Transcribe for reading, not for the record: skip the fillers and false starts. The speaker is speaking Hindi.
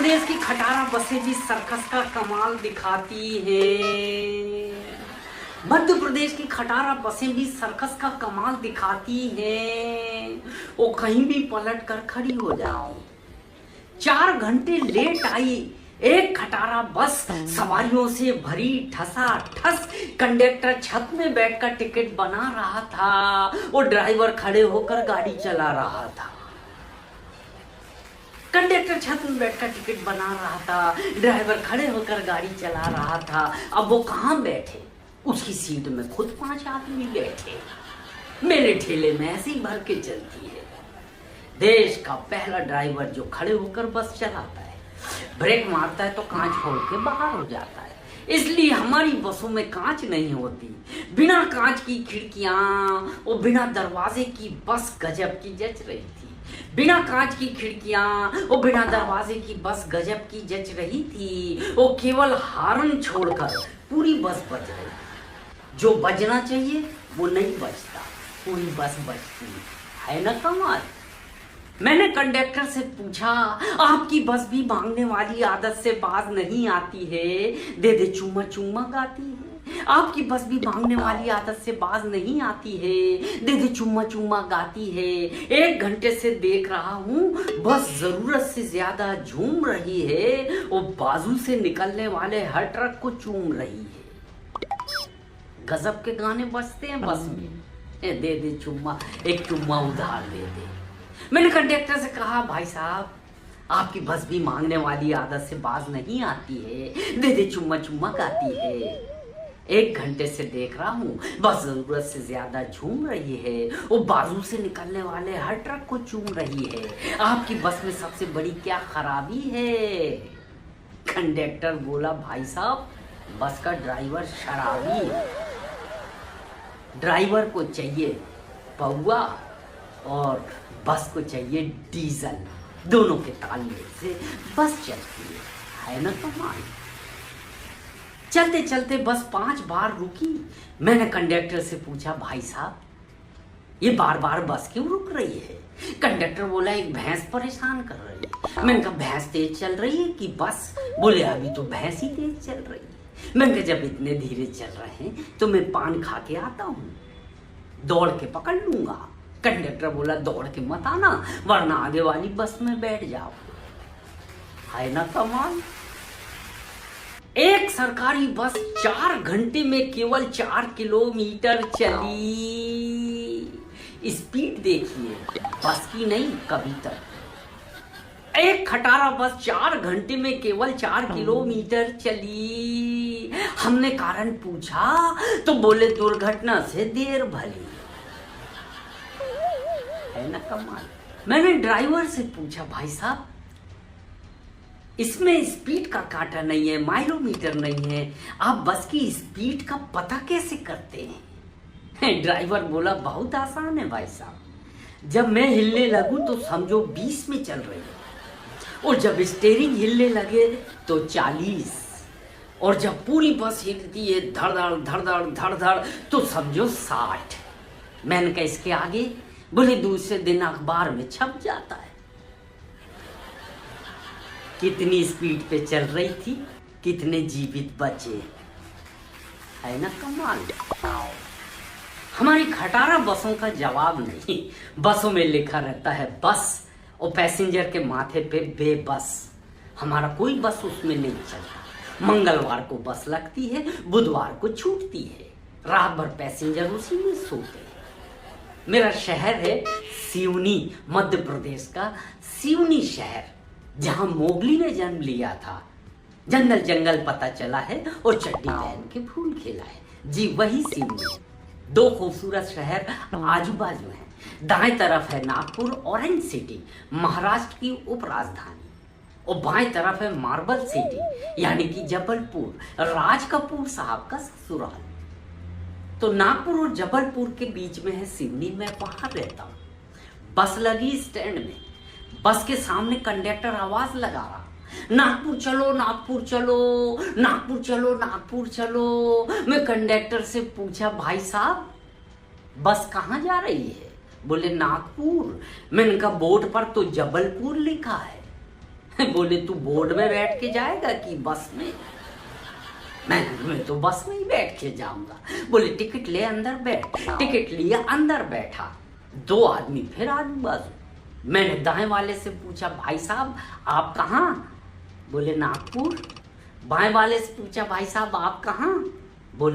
प्रदेश की खटारा बसें भी सर्कस का कमाल दिखाती हैं। मध्य प्रदेश की खटारा बसें भी सर्कस का कमाल दिखाती हैं। वो कहीं भी पलट कर खड़ी हो जाती। 4 घंटे लेट आई एक खटारा बस, सवारियों से भरी ठसाठस। कंडक्टर छत में बैठकर टिकट बना रहा था, वो ड्राइवर खड़े होकर गाड़ी चला रहा था। कंडक्टर छत में बैठकर टिकट बना रहा था, ड्राइवर खड़े होकर गाड़ी चला रहा था। अब वो कहाँ बैठे? उसकी सीट में खुद 5 आदमी बैठे। मेरे ठेले में ऐसे ही भर के चलती है। देश का पहला ड्राइवर जो खड़े होकर बस चलाता है, ब्रेक मारता है तो कांच फोड़ के बाहर हो जाता है। इसलिए हमारी बसों में कांच नहीं होती। बिना कांच की खिड़कियां और बिना दरवाजे की बस गजब की जच रही थी। बिना कांच की खिड़कियां और बिना दरवाजे की बस गजब की जच रही थी। वो केवल हॉर्न छोड़कर पूरी बस बज रही। जो बजना चाहिए वो नहीं बजता, पूरी बस बजती है ना कमाल। मैंने कंडक्टर से पूछा, आपकी बस भी मांगने वाली आदत से बाज नहीं आती है? दे दे चुम्मा चुम्मा गाती है। आपकी बस भी मांगने वाली आदत से बाज नहीं आती है, दे दे चुम्मा चुम्मा गाती है। 1 घंटे से देख रहा हूँ बस जरूरत से ज्यादा झूम रही है, वो बाजू से निकलने वाले हर ट्रक को चूम रही है। गजब के गाने बजते हैं बस में। दे दे चुम्मा, एक चुम्मा उधार दे दे। मैंने कंडक्टर से कहा, भाई साहब आपकी बस भी मांगने वाली आदत से बाज नहीं आती है, दे दे चुम्मा चुम्मा गाती है। 1 घंटे से देख रहा हूँ बस जरूरत से ज्यादा झूम रही है, वो बाजू से निकलने वाले हर ट्रक को चूम रही है। आपकी बस में सबसे बड़ी क्या खराबी है? कंडक्टर बोला, भाई साहब बस का ड्राइवर शराबी है। ड्राइवर को चाहिए पौआ और बस को चाहिए डीजल। दोनों के तालमेल से बस चलती है ना कमाल। चलते चलते बस 5 बार रुकी। मैंने कंडक्टर से पूछा, भाई साहब ये बार बार बस क्यों रुक रही है? कंडक्टर बोला, एक भैंस परेशान कर रही है। मैंने कहा, भैंस तेज चल रही है कि बस? बोले, अभी तो भैंस ही तेज चल रही है। मैंने कहा, जब इतने धीरे चल रहे हैं तो मैं पान खा के आता हूँ, दौड़ के पकड़ लूंगा। कंडक्टर बोला, दौड़ के मत आना वरना आगे वाली बस में बैठ जाओ। है ना कमाल। एक सरकारी बस 4 घंटे में केवल 4 किलोमीटर चली। स्पीड देखिए, बस की नहीं कबूतर। एक खटारा बस 4 घंटे में केवल 4 किलोमीटर चली। हमने कारण पूछा तो बोले, दुर्घटना से देर भली। है ना कमाल। मैंने ड्राइवर से पूछा, भाई साहब इसमें स्पीड का कांटा नहीं है, माइलोमीटर नहीं है, आप बस की स्पीड का पता कैसे करते हैं? ड्राइवर बोला, बहुत आसान है भाई साहब। जब मैं हिलने लगूं तो समझो 20 में चल रही है, और जब स्टीयरिंग हिलने लगे तो 40, और जब पूरी बस हिलती है धड़ धड़ धड़ धड़ तो समझो 60। मैंने कहा, इसके आगे? बोले, दूसरे दिन अखबार में छप जाता है। कितनी स्पीड पे चल रही थी, कितने जीवित बचे। है ना कमाल। हमारी खटारा बसों का जवाब नहीं। बसों में लिखा रहता है बस, और पैसेंजर के माथे पे बेबस। हमारा कोई बस उसमें नहीं चलता। मंगलवार को बस लगती है, बुधवार को छूटती है, रात भर पैसेंजर उसी में सोते हैं। मेरा शहर है सिवनी, मध्य प्रदेश का सिवनी शहर, जहां मोगली ने जन्म लिया था। जंगल जंगल पता चला है और चड्डी पहन के फूल खिला है। जी वही सिवनी। 2 खूबसूरत शहर आजू बाजू हैं। दाएं तरफ है नागपुर, ऑरेंज सिटी, महाराष्ट्र की उपराजधानी, और बाएं तरफ है मार्बल सिटी, यानी कि जबलपुर, राज कपूर साहब का ससुराल। तो नागपुर और जबलपुर के बीच में है सिवनी। मैं वहां रहता हूँ। बस लगी स्टैंड में, बस के सामने कंडक्टर आवाज लगा रहा, नागपुर चलो नागपुर चलो, नागपुर चलो नागपुर चलो। मैं कंडक्टर से पूछा, भाई साहब बस कहाँ जा रही है? बोले, नागपुर। मैंने कहा, बोर्ड पर तो जबलपुर लिखा है। बोले तू बोर्ड में बैठ के जाएगा कि बस में? मैं तो बस में ही बैठ के जाऊंगा। बोले टिकट ले अंदर बैठ। टिकट लिया, अंदर बैठा। 2 आदमी फिर आजू बाजू। मैंने दाएं वाले से पूछा भाई साहब आप कहाँ? बोले नागपुर। बाएं वाले से पूछा भाई साहब आप कहाँ? बोले